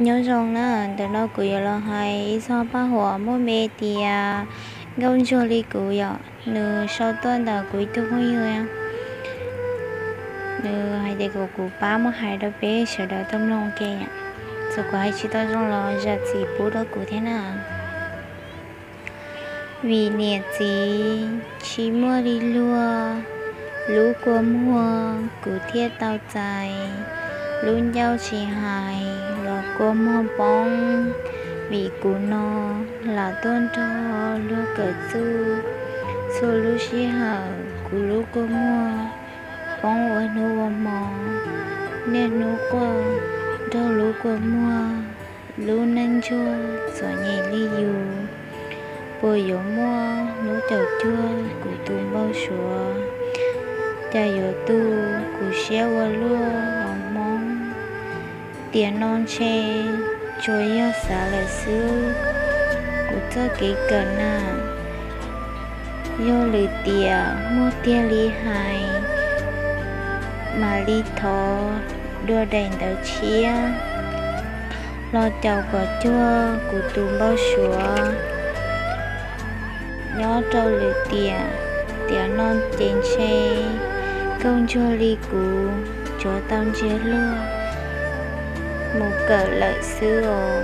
nhớ rằng nó từ đó cứ là hay so ba hoa mỗi mẹ thì gông cho đi cứ vậy nửa sau tuần đã cứ tôi không yêu em nửa hay để cụ ba mà hay đó bé sợ đó tâm lòng kia sau đó chỉ tao trong lo ra gì bố đó cụ thế nào vì nè chỉ mua đi lúa lú của mua cụ thiết tao dài luôn giao chỉ hài là cô mua bóng vì cụ nó là tôn cho lúa cờ sư số lúa chỉ hở cụ lúa cô mua bóng ở nô mò nên nô qua đâu lúa cô mua lúa nâng chua rồi nhảy ly dù bồi dỗ mua lúa chầu chua cụ tùm bao sủa cha dỗ tu cụ xéo qua lúa hồng mong tiền non che trôi ya xả lại xứ cụ cho kỹ cần vô lì tìa mua tia ly hài mà ly thọ đua đèn đỡ chia lo chầu cỏ chua cụ tùm bao sủa nhớ trâu lì tìa non tiền xe công cho ly cụ cho tâm chế luôn một cờ lợi xưa